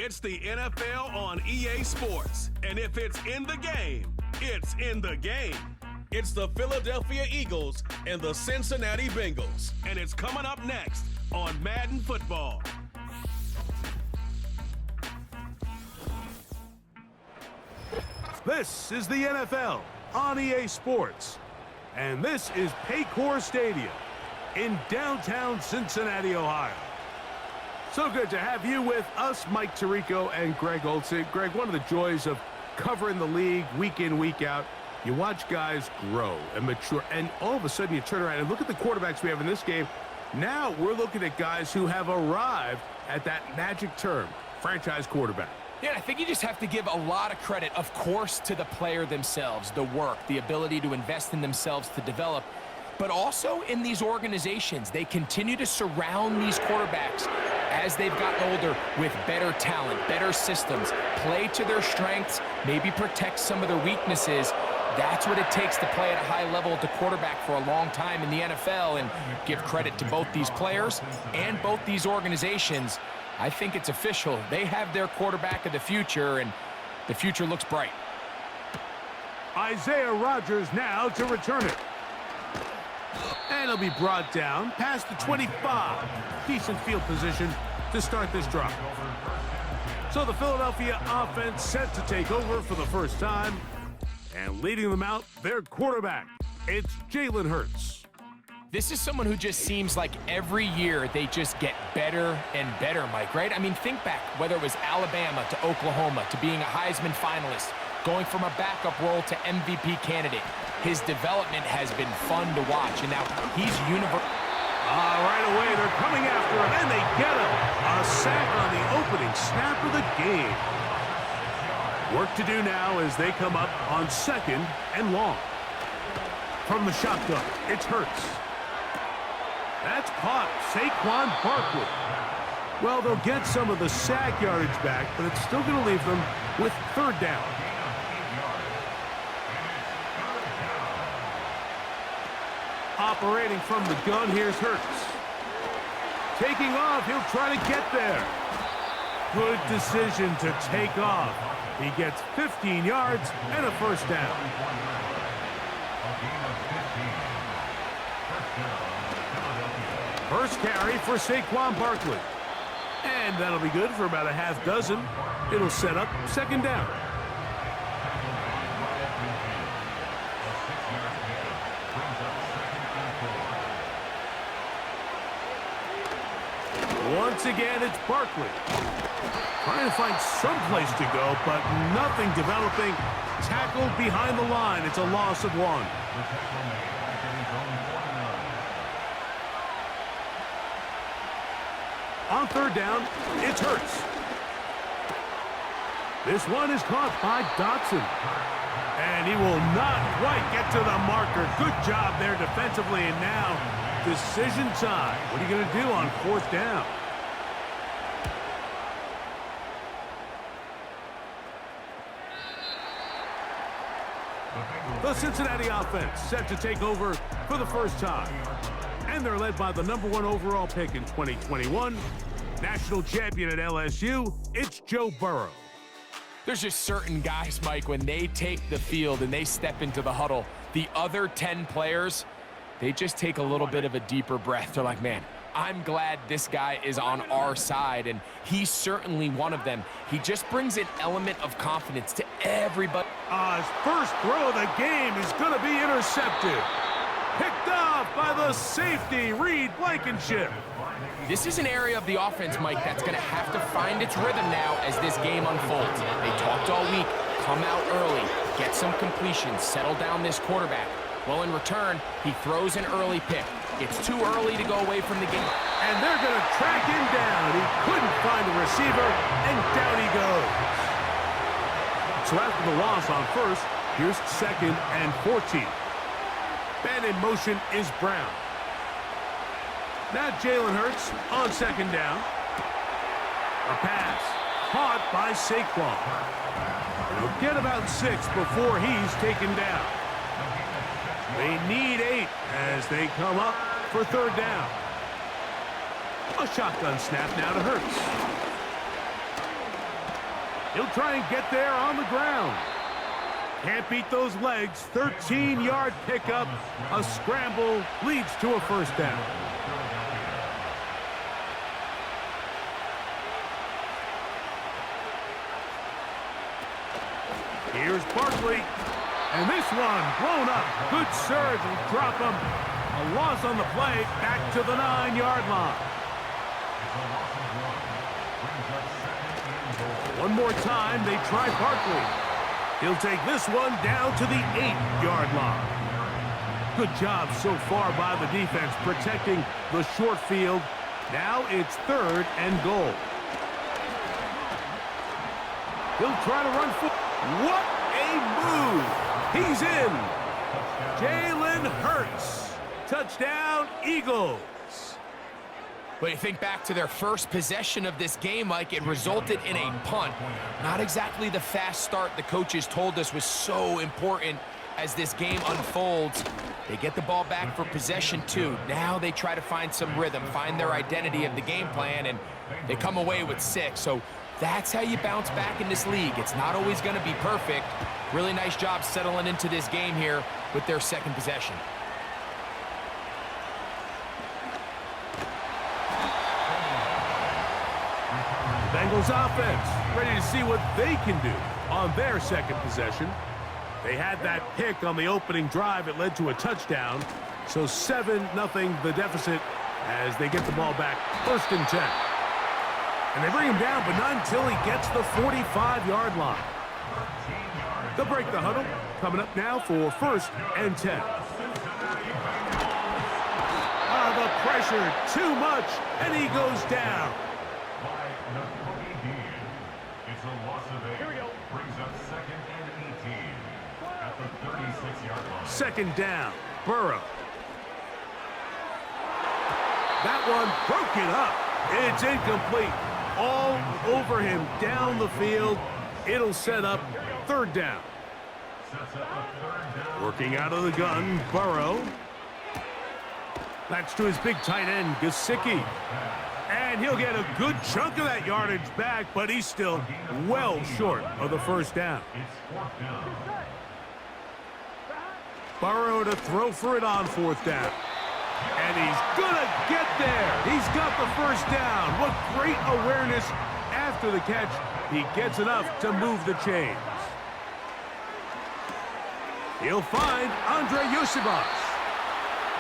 It's the NFL on EA Sports. And if it's in the game, it's in the game. It's the Philadelphia Eagles and the Cincinnati Bengals. And it's coming up next on Madden Football. This is the NFL on EA Sports. And this is Paycor Stadium in downtown Cincinnati, Ohio. So good to have you with us, Mike Tirico and Greg Olsen. Greg, one of the joys of covering the league week in, week out, you watch guys grow and mature, and all of a sudden you turn around and look at the quarterbacks we have in this game. Now we're looking at guys who have arrived at that magic term, franchise quarterback. Yeah, I think you just have to give a lot of credit, of course, to the player themselves, the work, the ability to invest in themselves to develop, but also in these organizations. They continue to surround these quarterbacks as they've gotten older with better talent, better systems, play to their strengths, maybe protect some of their weaknesses. That's what it takes to play at a high level at the quarterback for a long time in the NFL, and give credit to both these players and both these organizations. I think it's official. They have their quarterback of the future, and the future looks bright. Isaiah Rodgers now to return it. And it'll be brought down past the 25. Decent field position to start this drive. So the Philadelphia offense set to take over for the first time. And leading them out, their quarterback. It's Jalen Hurts. This is someone who just seems like every year they just get better and better, Mike, right? I mean, think back, whether it was Alabama to Oklahoma to being a Heisman finalist, going from a backup role to MVP candidate. His development has been fun to watch, and now he's universal. Right away, they're coming after him, and they get him. A sack on the opening snap of the game. Work to do now as they come up on 2nd and long. From the shotgun, it's Hurts. That's caught. Saquon Barkley. Well, they'll get some of the sack yardage back, but it's still going to leave them with 3rd down. Operating from the gun, here's Hurts. Taking off, he'll try to get there. Good decision to take off. He gets 15 yards and a 1st down. First carry for Saquon Barkley. And that'll be good for about a half dozen. It'll set up 2nd down. Once again, it's Barkley. Trying to find some place to go, but nothing developing. Tackled behind the line. It's a loss of 1. On 3rd down, it's Hurts. This one is caught by Dotson. And he will not quite get to the marker. Good job there defensively, and now decision time. What are you going to do on 4th down? The Cincinnati offense set to take over for the first time. And they're led by the #1 overall pick in 2021. National champion at LSU, it's Joe Burrow. There's just certain guys, Mike, when they take the field and they step into the huddle, the other 10 players, they just take a little bit of a deeper breath. They're like, man, I'm glad this guy is on our side, and he's certainly one of them. He just brings an element of confidence to everybody. His first throw of the game is going to be intercepted. Picked off by the safety, Reed Blankenship. This is an area of the offense, Mike, that's going to have to find its rhythm now as this game unfolds. They talked all week, come out early, get some completions, settle down this quarterback. Well, in return, he throws an early pick. It's too early to go away from the game. And they're going to track him down. He couldn't find a receiver, and down he goes. So after the loss on 1st, here's 2nd and 14. And in motion is Brown. Now Jalen Hurts on 2nd down. A pass caught by Saquon. He'll get about 6 before he's taken down. They need 8 as they come up for 3rd down. A shotgun snap now to Hurts. He'll try and get there on the ground. Can't beat those legs. 13-yard pickup. A scramble leads to a first down. Here's Barkley. And this one blown up. Good surge will drop him. A loss on the play. Back to the 9-yard line. One more time, they try Barkley. He'll take this one down to the 8-yard line. Good job so far by the defense protecting the short field. Now it's 3rd and goal. He'll try to run for... What a move! He's in. Jalen Hurts. Touchdown, Eagles. But you think back to their first possession of this game, Mike, it resulted in a punt. Not exactly the fast start the coaches told us was so important as this game unfolds. They get the ball back for possession 2. Now they try to find some rhythm, find their identity of the game plan, and they come away with 6. So that's how you bounce back in this league. It's not always going to be perfect. Really nice job settling into this game here with their second possession. Bengals offense ready to see what they can do on their second possession. They had that pick on the opening drive. It led to a touchdown. So 7-0 the deficit as they get the ball back. 1st and 10. And they bring him down, but not until he gets the 45-yard line. They'll break the huddle. Coming up now for 1st and 10. The pressure, too much, and he goes down. It's a loss of 8. Brings up 2nd and 18 at the 36-yard line. 2nd down, Burrow. That one broken up. It's incomplete. All over him down the field. It'll set up 3rd down. Working out of the gun, Burrow. That's to his big tight end, Gesicki. And he'll get a good chunk of that yardage back, but he's still well short of the 1st down. Burrow to throw for it on 4th down. And he's gonna get there. He's got the 1st down. What great awareness after the catch. He gets enough to move the chains. He'll find Andre Yosibas.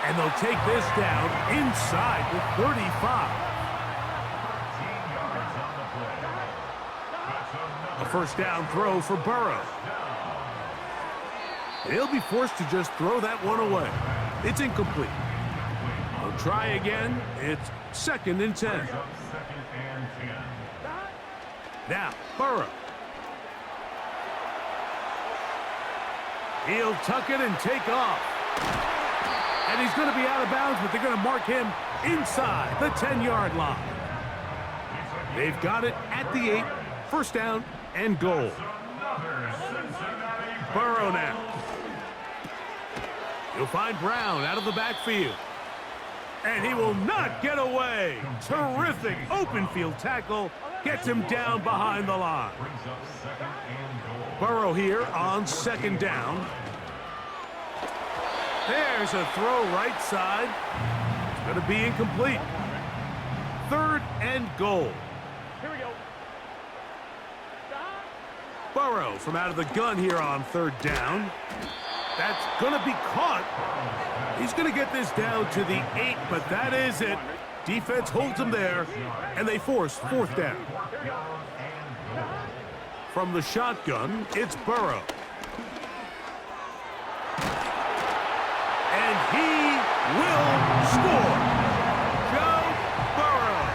And they'll take this down inside the 35. A 1st down throw for Burrow. He'll be forced to just throw that one away. It's incomplete. They'll try again. It's 2nd and 10. Now, Burrow. He'll tuck it and take off. And he's going to be out of bounds, but they're going to mark him inside the 10-yard line. They've got it at the 8. 1st down and goal. Burrow now. He'll find Brown out of the backfield. And he will not get away. Terrific open field tackle. Gets him down behind the line. Burrow here on 2nd down. There's a throw right side. It's going to be incomplete. 3rd and goal. Here we go. Burrow from out of the gun here on 3rd down. That's going to be caught. He's going to get this down to the 8, but that is it. Defense holds him there, and they force 4th down. From the shotgun, it's Burrow. And he will score. Joe Burrow.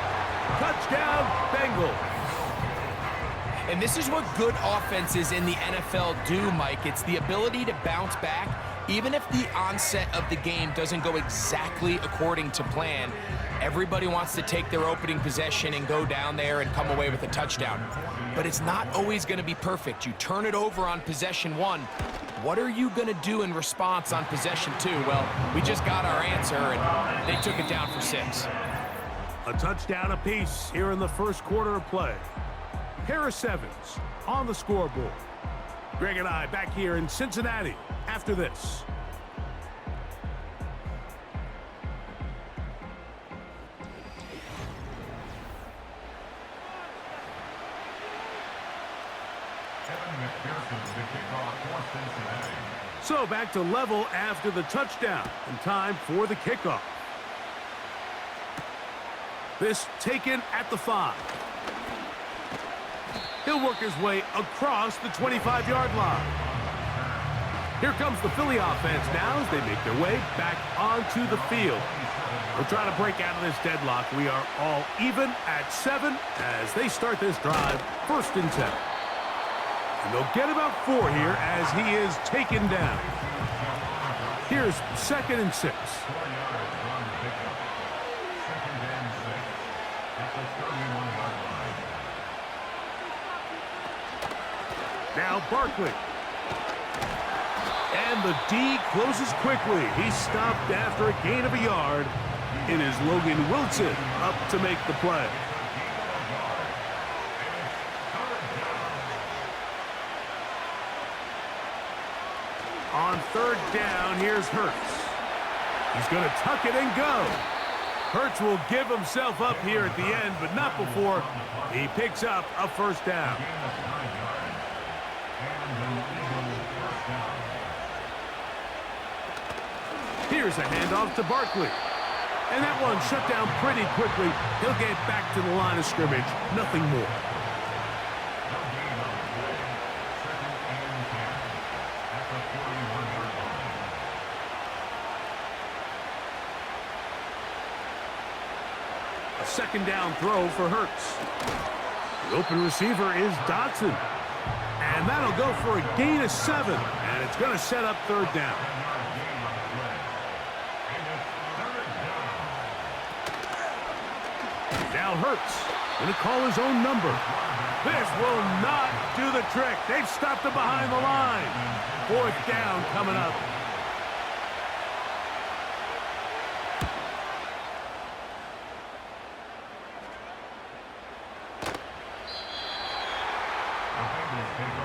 Touchdown, Bengals. And this is what good offenses in the NFL do, Mike. It's the ability to bounce back, even if the onset of the game doesn't go exactly according to plan. Everybody wants to take their opening possession and go down there and come away with a touchdown. But it's not always going to be perfect. You turn it over on possession 1. What are you going to do in response on possession 2? Well, we just got our answer, and they took it down for 6. A touchdown apiece here in the 1st quarter of play. pair of sevens on the scoreboard. Greg and I back here in Cincinnati after this. So back to level after the touchdown, and time for the kickoff. This taken at the 5. He'll work his way across the 25-yard line. Here comes the Philly offense now as they make their way back onto the field. We're trying to break out of this deadlock. We are all even at 7 as they start this drive, 1st and 10. And they'll get about 4 here as he is taken down. Here's 2nd and 6. Now Barkley. And the D closes quickly. He's stopped after a gain of a yard. It is Logan Wilson up to make the play. On 3rd down, here's Hurts. He's going to tuck it and go. Hurts will give himself up here at the end, but not before he picks up a 1st down. Here's a handoff to Barkley. And that one shut down pretty quickly. He'll get back to the line of scrimmage. Nothing more. A 2nd down throw for Hurts. The open receiver is Dotson. And that'll go for a gain of 7. And it's going to set up 3rd down. Now Hurts going to call his own number. This will not do the trick. They've stopped him behind the line. 4th down coming up.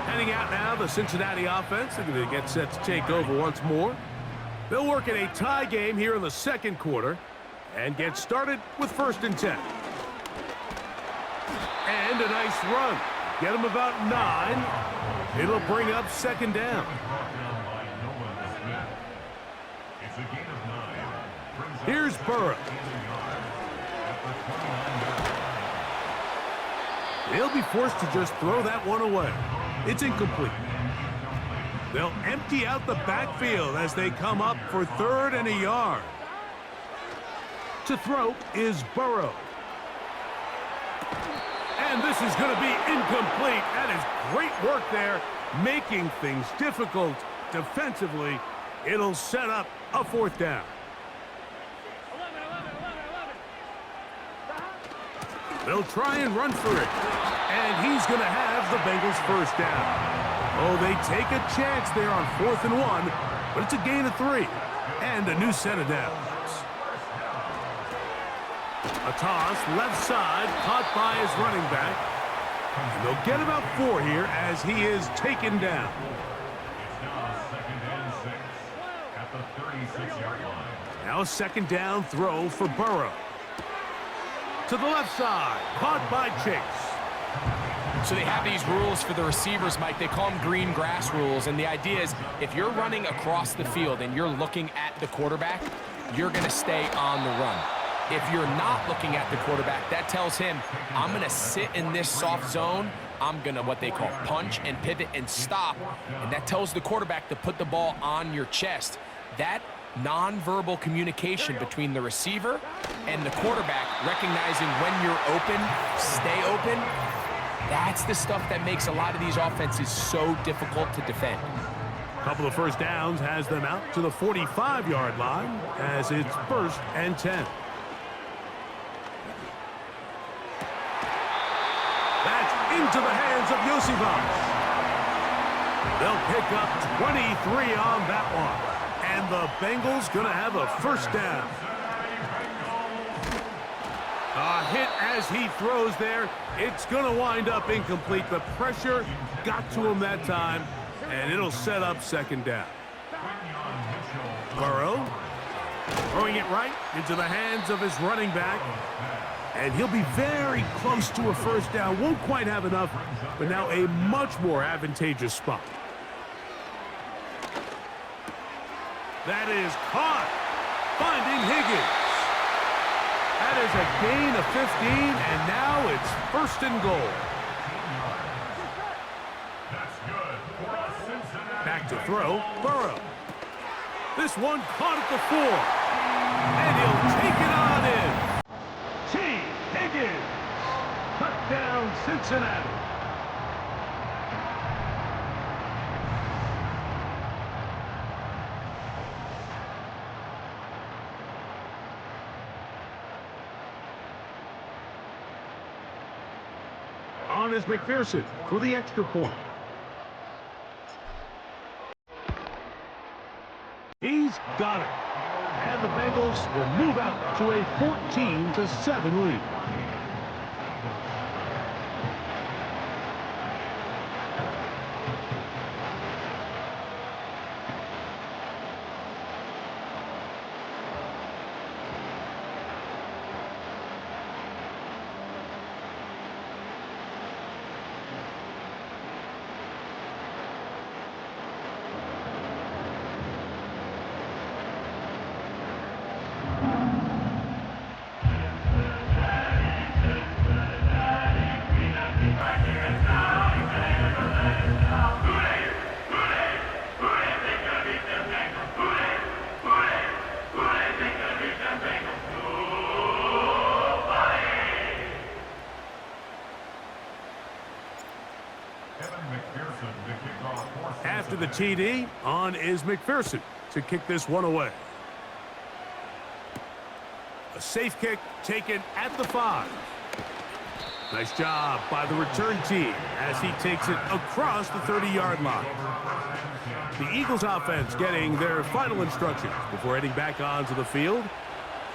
Heading out now, the Cincinnati offense. They're going to get set to take over once more. They'll work in a tie game here in the 2nd quarter and get started with 1st and 10. And a nice run. Get him about 9. It'll bring up 2nd down. Here's Burrow. They'll be forced to just throw that one away. It's incomplete. They'll empty out the backfield as they come up for 3rd and a yard. To throw is Burrow. And this is going to be incomplete. That is great work there, making things difficult defensively. It'll set up a 4th down. They'll try and run for it. And he's going to have the Bengals 1st down. Oh, they take a chance there on 4th and 1, but it's a gain of 3. And a new set of downs. A toss, left side, caught by his running back. And they'll get about 4 here as he is taken down. It's now 2nd and 6 at the 36-yard line. Now a 2nd down throw for Burrow. To the left side, caught by Chase. So they have these rules for the receivers, Mike. They call them green grass rules. And the idea is if you're running across the field and you're looking at the quarterback, you're going to stay on the run. If you're not looking at the quarterback, that tells him, I'm going to sit in this soft zone. I'm going to what they call punch and pivot and stop. And that tells the quarterback to put the ball on your chest. That nonverbal communication between the receiver and the quarterback, recognizing when you're open, stay open, that's the stuff that makes a lot of these offenses so difficult to defend. A couple of 1st downs has them out to the 45-yard line as it's 1st and 10. That's into the hands of Yosivas. They'll pick up 23 on that one. And the Bengals going to have a 1st down. A hit as he throws there. It's going to wind up incomplete. The pressure got to him that time, and it'll set up second down. Burrow throwing it right into the hands of his running back. And he'll be very close to a first down. Won't quite have enough, but now a much more advantageous spot. That is caught. Finding Higgins. That is a gain of 15, and now it's first and goal. Back to throw, Burrow. This one caught at the 4, and he'll take it on in. T. Higgins. Touchdown, Cincinnati. On is McPherson for the extra point. He's got it. And the Bengals will move out to a 14-7 lead. After the TD, on is McPherson to kick this one away. A safe kick taken at the 5. Nice job by the return team as he takes it across the 30-yard line. The Eagles offense getting their final instructions before heading back onto the field.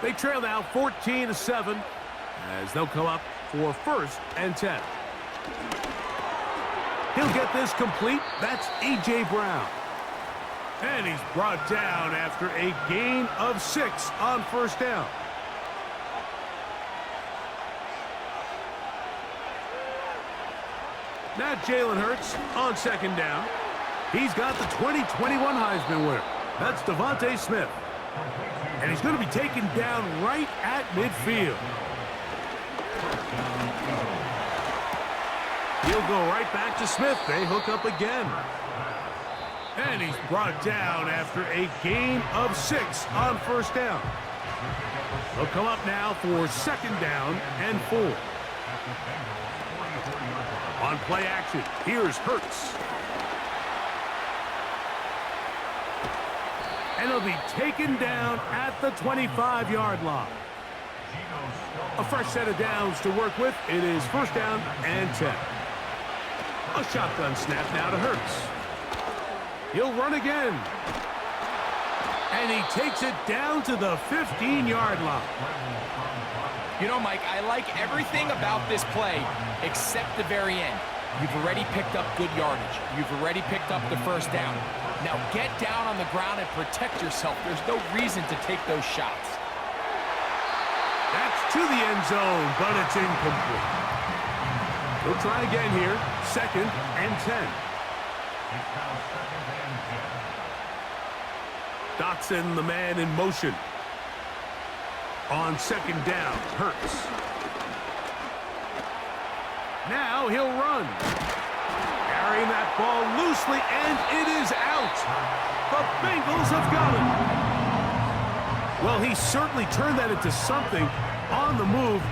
They trail now 14-7 as they'll come up for 1st and 10. He'll get this complete. That's A.J. Brown. And he's brought down after a gain of 6 on first down. Now Jalen Hurts on second down. He's got the 2021 Heisman winner. That's Devontae Smith. And he's going to be taken down right at midfield. He'll go right back to Smith. They hook up again. And he's brought down after a gain of 6 on first down. They'll come up now for second down and 4. On play action, here's Hurts. And he'll be taken down at the 25-yard line. A fresh set of downs to work with. It is first down and 10. A shotgun snap now to Hurts. He'll run again. And he takes it down to the 15-yard line. You know, Mike, I like everything about this play except the very end. You've already picked up good yardage. You've already picked up the first down. Now get down on the ground and protect yourself. There's no reason to take those shots. That's to the end zone, but it's incomplete. We'll try again here. Second and 10. Dotson, the man in motion. On second down, Hurts. Now he'll run. Carrying that ball loosely, and it is out. The Bengals have got it. Well, he certainly turned that into something on the move.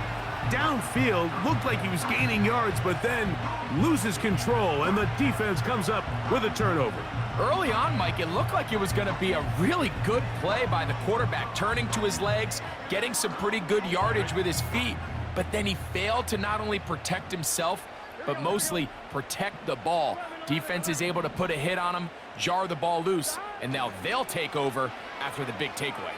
Downfield, looked like he was gaining yards, but then loses control, and the defense comes up with a turnover. Early on, Mike, it looked like it was going to be a really good play by the quarterback, turning to his legs, getting some pretty good yardage with his feet, but then he failed to not only protect himself, but mostly protect the ball. Defense is able to put a hit on him, jar the ball loose, and now they'll take over after the big takeaway.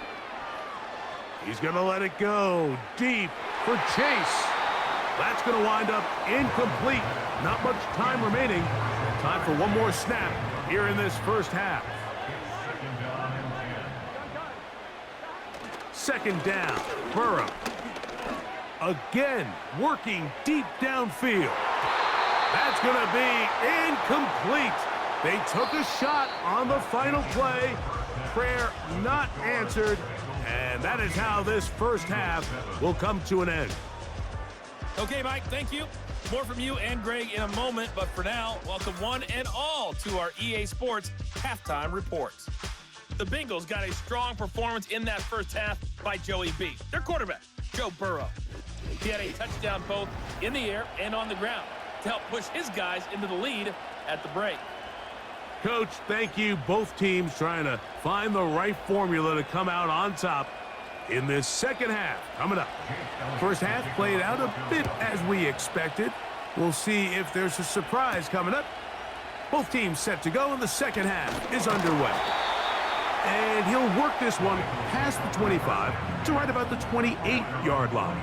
He's going to let it go deep for Chase. That's going to wind up incomplete. Not much time remaining. Time for one more snap here in this first half. Second down, Burrow. Again, working deep downfield. That's going to be incomplete. They took a shot on the final play. Prayer not answered. And that is how this first half will come to an end. Okay, Mike, thank you. More from you and Greg in a moment. But for now, welcome one and all to our EA Sports Halftime Reports. The Bengals got a strong performance in that first half by Joey B, their quarterback, Joe Burrow. He had a touchdown both in the air and on the ground to help push his guys into the lead at the break. Coach, thank you. Both teams trying to find the right formula to come out on top in this second half. Coming up. First half played out a bit as we expected. We'll see if there's a surprise coming up. Both teams set to go, and the second half is underway. And he'll work this one past the 25 to right about the 28-yard line.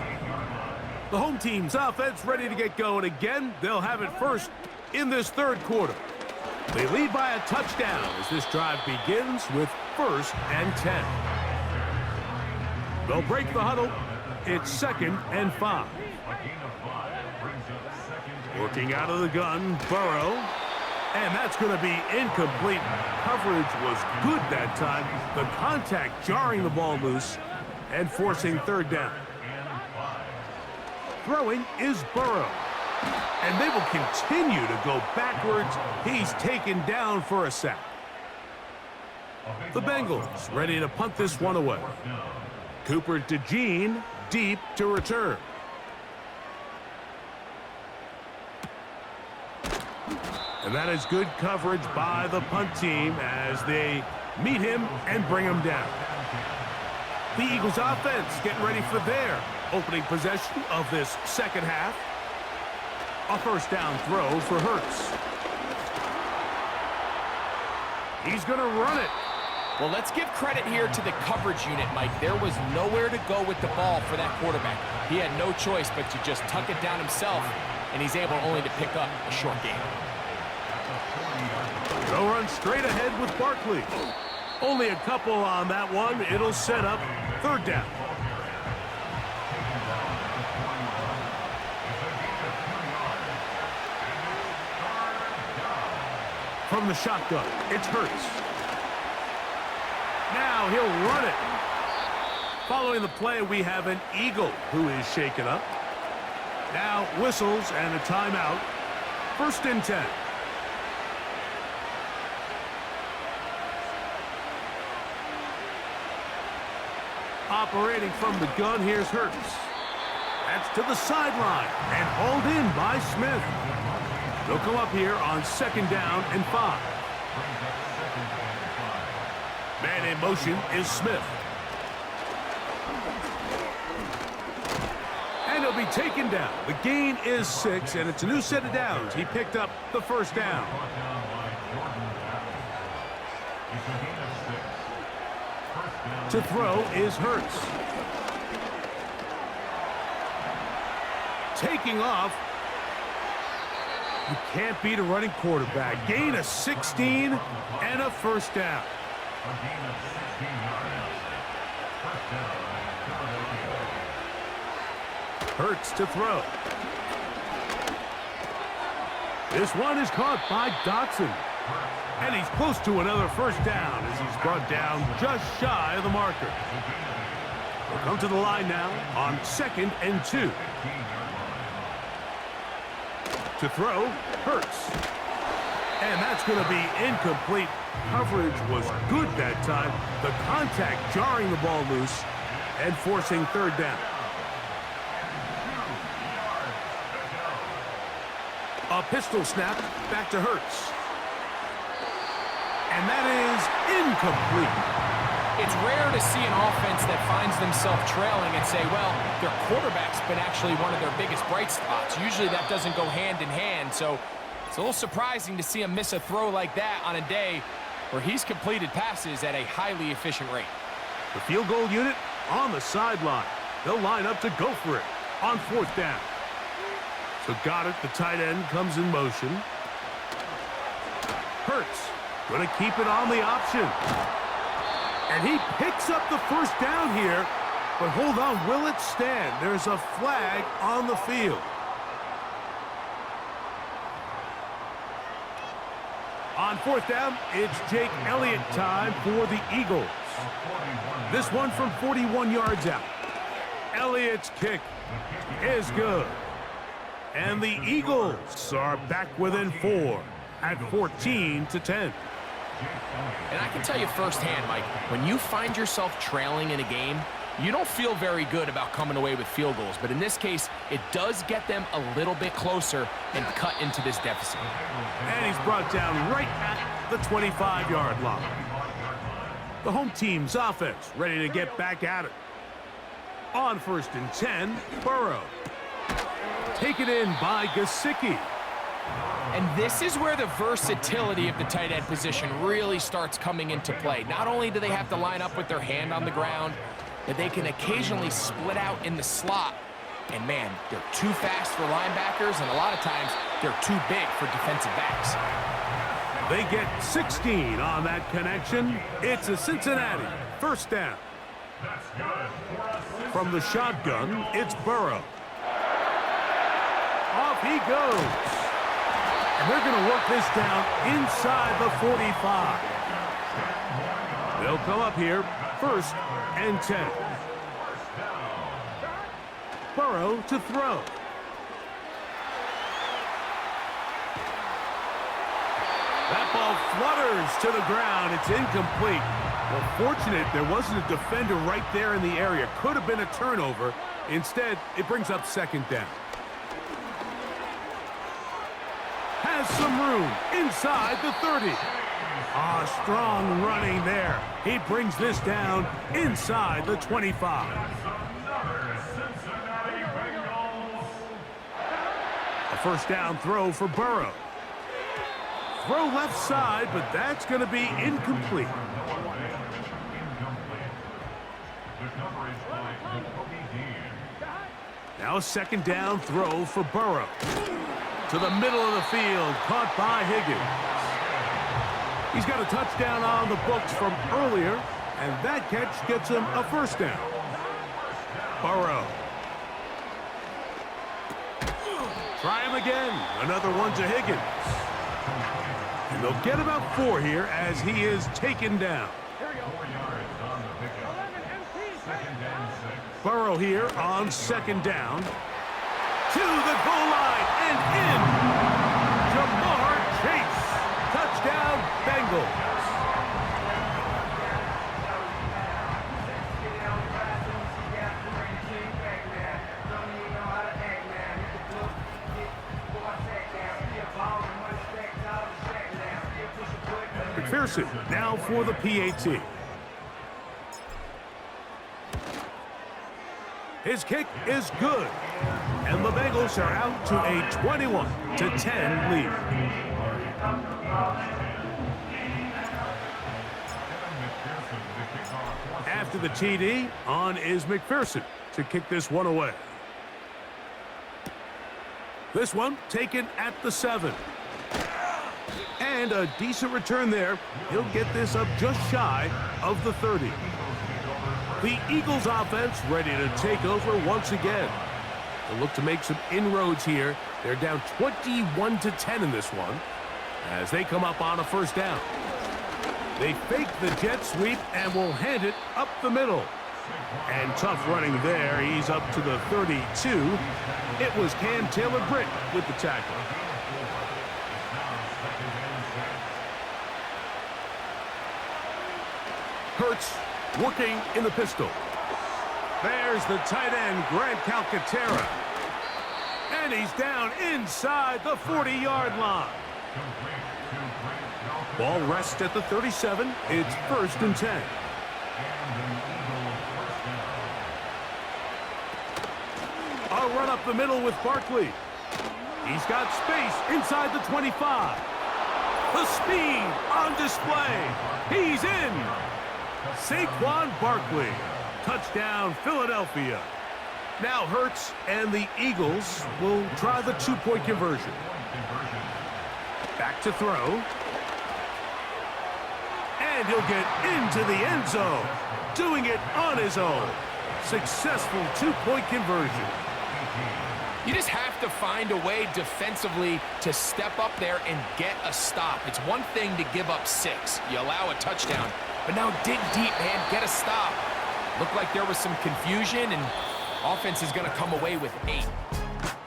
The home team's offense ready to get going again. They'll have it first in this third quarter. They lead by a touchdown as this drive begins with 1st and 10. They'll break the huddle. It's 2nd and 5. Working out of the gun, Burrow. And that's going to be incomplete. Coverage was good that time. The contact jarring the ball loose and forcing 3rd down. Throwing is Burrow. And they will continue to go backwards. He's taken down for a sack. The Bengals ready to punt this one away. Cooper to Gene, deep to return. And that is good coverage by the punt team as they meet him and bring him down. The Eagles offense getting ready for their opening possession of this second half. A 1st down throw for Hurts. He's going to run it. Well, let's give credit here to the coverage unit, Mike. There was nowhere to go with the ball for that quarterback. He had no choice but to just tuck it down himself, and he's able only to pick up a short gain. They'll run straight ahead with Barkley. Only a couple on that one. It'll set up 3rd down. From the shotgun, it's Hurts. Now he'll run it. Following the play, we have an Eagle who is shaken up. Now whistles and a timeout. 1st and 10. Operating from the gun, here's Hurts. That's to the sideline and hauled in by Smith. They'll come up here on 2nd down and 5. Man in motion is Smith. And he'll be taken down. The gain is 6, and it's a new set of downs. He picked up the 1st down. To throw is Hurts. Taking off. You can't beat a running quarterback. Gain of 16 and a 1st down. Hurts to throw. This one is caught by Dotson. And he's close to another 1st down as he's brought down just shy of the marker. We'll come to the line now on 2nd and 2. To throw, Hurts. And that's going to be incomplete. Coverage was good that time. The contact jarring the ball loose and forcing 3rd down. A pistol snap back to Hurts. And that is incomplete. It's rare to see an offense that finds themselves trailing and say, well, their quarterback's been actually one of their biggest bright spots. Usually that doesn't go hand in hand, so it's a little surprising to see him miss a throw like that on a day where he's completed passes at a highly efficient rate. The field goal unit on the sideline. They'll line up to go for it on 4th down. So got it. The tight end comes in motion. Hurts going to keep it on the option. And he picks up the 1st down here. But hold on, will it stand? There's a flag on the field. On 4th down, it's Jake Elliott time for the Eagles. This one from 41 yards out. Elliott's kick is good. And the Eagles are back within 4 at 14-10. And I can tell you firsthand, Mike, when you find yourself trailing in a game, you don't feel very good about coming away with field goals. But in this case, it does get them a little bit closer and cut into this deficit. And he's brought down right at the 25-yard line. The home team's offense ready to get back at it. On 1st and 10, Burrow. Taken in by Gesicki. And this is where the versatility of the tight end position really starts coming into play. Not only do they have to line up with their hand on the ground, but they can occasionally split out in the slot. And man, they're too fast for linebackers, and a lot of times they're too big for defensive backs. They get 16 on that connection. It's a Cincinnati 1st down. From the shotgun, it's Burrow. Off he goes. And they're going to work this down inside the 45. They'll come up here 1st and 10. Burrow to throw. That ball flutters to the ground. It's incomplete. Well, fortunate there wasn't a defender right there in the area. Could have been a turnover. Instead, it brings up 2nd down. Has some room inside the 30. Strong running there. He brings this down inside the 25. A 1st down throw for Burrow. Throw left side, but that's going to be incomplete. Now a 2nd down throw for Burrow. To the middle of the field, caught by Higgins. He's got a touchdown on the books from earlier, and that catch gets him a 1st down. Burrow. Try him again. Another one to Higgins. And they'll get about 4 here as he is taken down. Burrow here on 2nd down. To the goal line and in. Jamar Chase. Touchdown, Bengals. McPherson now for the PAT. His kick is good. And the Bengals are out to a 21-10 lead. After the TD, on is McPherson to kick this one away. This one taken at the 7. And a decent return there. He'll get this up just shy of the 30. The Eagles offense ready to take over once again. They'll look to make some inroads here. They're down 21-10 in this one as they come up on a 1st down. They fake the jet sweep and will hand it up the middle. And tough running there. He's up to the 32. It was Cam Taylor-Britt with the tackle. Hurts working in the pistol. There's the tight end, Grant Calcaterra. And he's down inside the 40-yard line. Ball rests at the 37. It's 1st and 10. A run up the middle with Barkley. He's got space inside the 25. The speed on display. He's in. Saquon Barkley Touchdown, Philadelphia. Now Hurts and the Eagles will try the two-point conversion. Back to throw. And he'll get into the end zone, doing it on his own. Successful two-point conversion. You just have to find a way defensively to step up there and get a stop. It's one thing to give up 6. You allow a touchdown. But now dig deep, man. Get a stop. Looked like there was some confusion, and offense is going to come away with 8.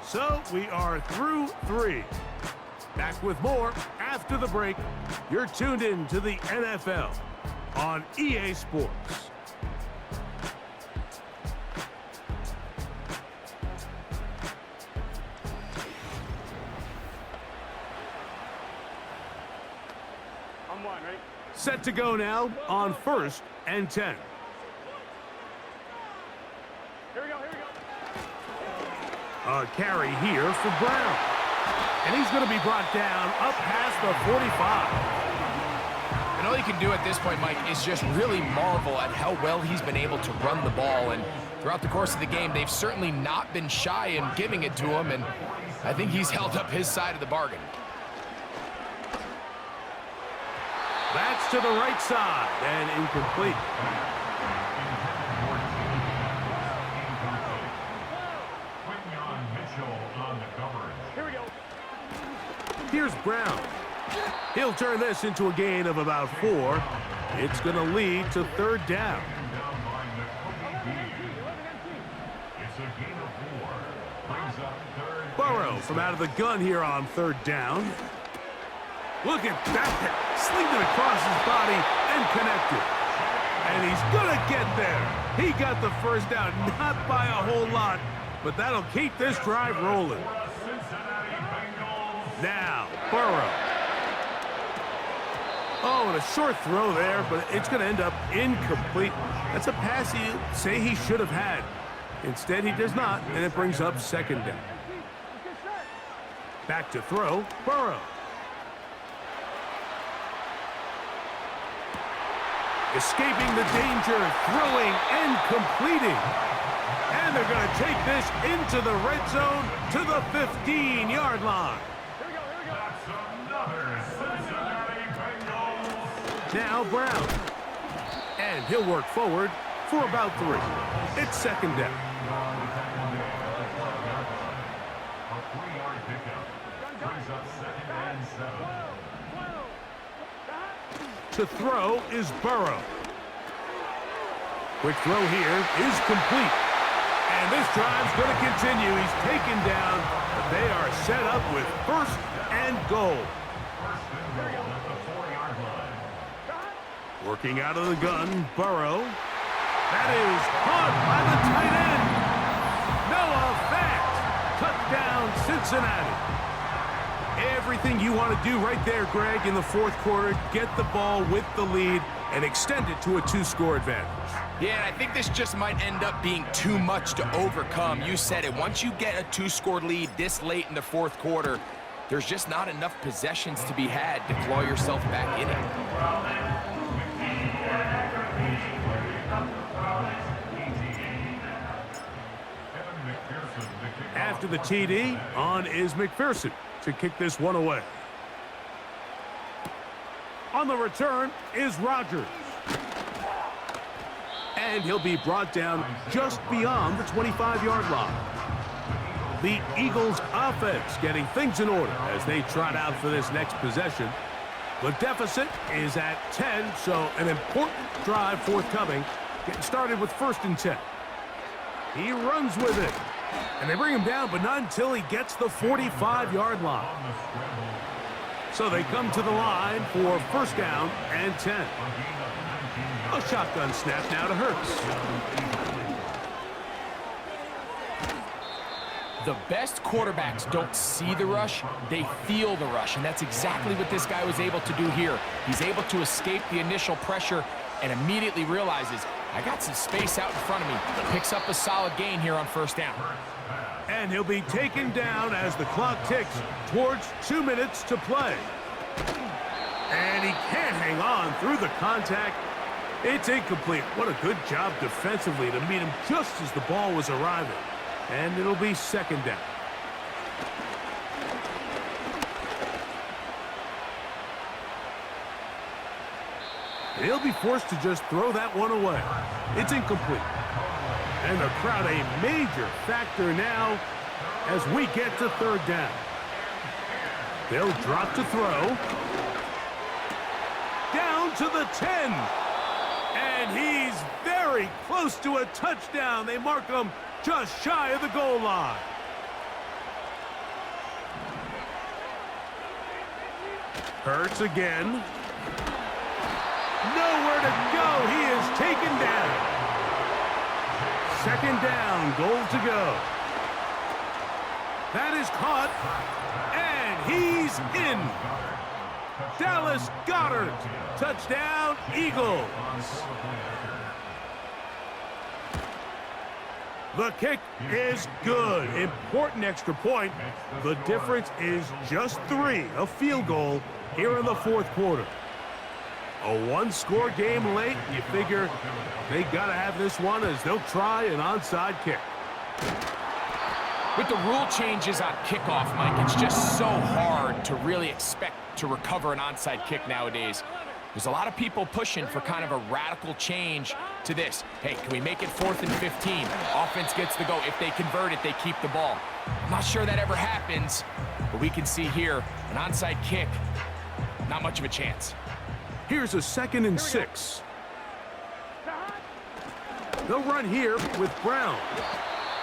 So we are through 3. Back with more after the break. You're tuned in to the NFL on EA Sports. Set to go now on 1st and 10. Here we go. A carry here for Brown. And he's going to be brought down up past the 45. And all you can do at this point, Mike, is just really marvel at how well he's been able to run the ball. And throughout the course of the game, they've certainly not been shy in giving it to him. And I think he's held up his side of the bargain. That's to the right side and incomplete. Here's Brown. He'll turn this into a gain of about 4. It's going to lead to 3rd down. Burrow from out of the gun here on 3rd down. Look at that. Slinged it across his body and connected. And he's going to get there. He got the first down, not by a whole lot, but that'll keep this drive rolling. Now, Burrow. Oh, and a short throw there, but it's going to end up incomplete. That's a pass you say he should have had. Instead, he does not, and it brings up 2nd down. Back to throw, Burrow. Escaping the danger, throwing and completing. And they're going to take this into the red zone to the 15-yard line. Now Brown. And he'll work forward for about 3. It's 2nd down. A 3-yard pickup brings up 2nd and 7. To throw is Burrow. Quick throw here is complete. And this drive's going to continue. He's taken down, but they are set up with 1st and goal. At the 4-yard line. Working out of the gun, Burrow. That is caught by the tight end. Noah Fant. Touchdown, Cincinnati. Everything you want to do right there, Greg, in the 4th quarter. Get the ball with the lead and extend it to a 2-score advantage. Yeah, and I think this just might end up being too much to overcome. You said it. Once you get a 2-score lead this late in the 4th quarter, there's just not enough possessions to be had to claw yourself back in it. After the TD, on is McPherson to kick this one away. On the return is Rodgers. And he'll be brought down just beyond the 25-yard line. The Eagles offense getting things in order as they trot out for this next possession. The deficit is at 10, so an important drive forthcoming. Getting started with 1st and 10. He runs with it. And they bring him down, but not until he gets the 45-yard line. So they come to the line for 1st down and 10. A shotgun snap now to Hurts. The best quarterbacks don't see the rush, they feel the rush, and that's exactly what this guy was able to do here. He's able to escape the initial pressure and immediately realizes, I got some space out in front of me. Picks up a solid gain here on 1st down. And he'll be taken down as the clock ticks towards 2 minutes to play. And he can't hang on through the contact. It's incomplete. What a good job defensively to meet him just as the ball was arriving. And it'll be second down. He'll be forced to just throw that one away. It's incomplete. And the crowd a major factor now as we get to third down. They'll drop to throw. Down to the 10. And he's very close to a touchdown. They mark him just shy of the goal line. Hurts again. Nowhere to go. He is taken down. Second down, goal to go. That is caught, and he's in. Dallas Goedert, touchdown, Eagles. The kick is good. Important extra point. The difference is just 3, a field goal here in the fourth quarter. A one-score game late, you figure they got to have this one as they'll try an onside kick. With the rule changes on kickoff, Mike, it's just so hard to really expect to recover an onside kick nowadays. There's a lot of people pushing for kind of a radical change to this. Hey, can we make it 4th and 15? Offense gets the go. If they convert it, they keep the ball. I'm not sure that ever happens, but we can see here an onside kick, not much of a chance. Here's a 2nd and 6. They'll run here with Brown.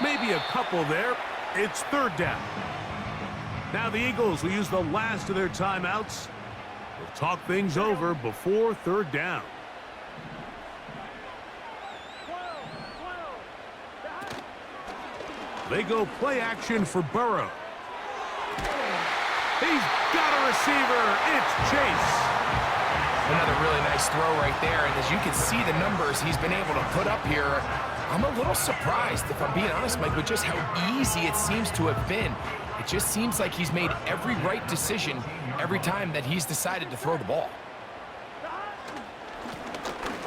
Maybe a couple there. It's third down. Now the Eagles will use the last of their timeouts. We'll talk things over before third down. They go play action for Burrow. He's got a receiver. It's Chase. Another really nice throw right there, and as you can see the numbers he's been able to put up here, I'm a little surprised, if I'm being honest, Mike, with just how easy it seems to have been. It just seems like he's made every right decision every time that he's decided to throw the ball.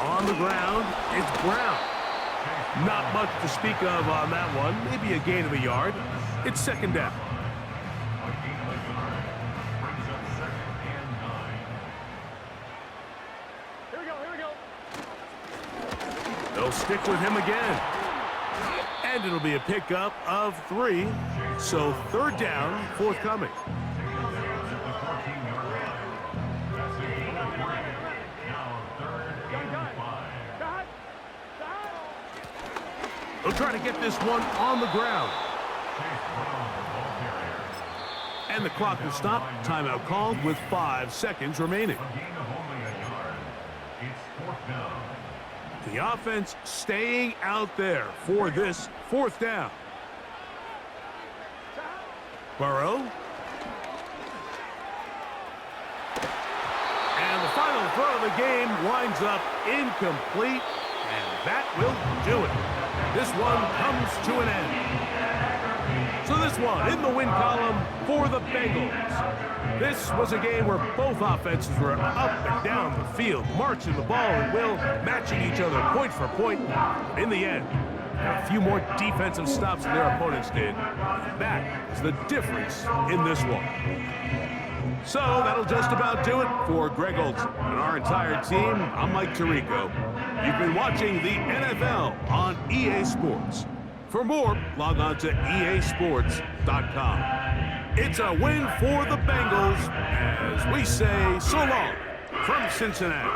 On the ground, it's Brown. Not much to speak of on that one. Maybe a gain of a yard. It's second down. They'll stick with him again. And it'll be a pickup of 3. So third down, forthcoming. They'll try to get this one on the ground. And the clock will stop. Timeout called with 5 seconds remaining. The offense staying out there for this fourth down. Burrow. And the final throw of the game winds up incomplete, and that will do it. This one comes to an end. So this one in the win column for the Bengals. This was a game where both offenses were up and down the field, marching the ball at will, matching each other point for point. In the end, a few more defensive stops than their opponents did. That is the difference in this one. So that'll just about do it for Greg Olson and our entire team. I'm Mike Tirico. You've been watching the NFL on EA Sports. For more, log on to easports.com. It's a win for the Bengals as we say so long from Cincinnati.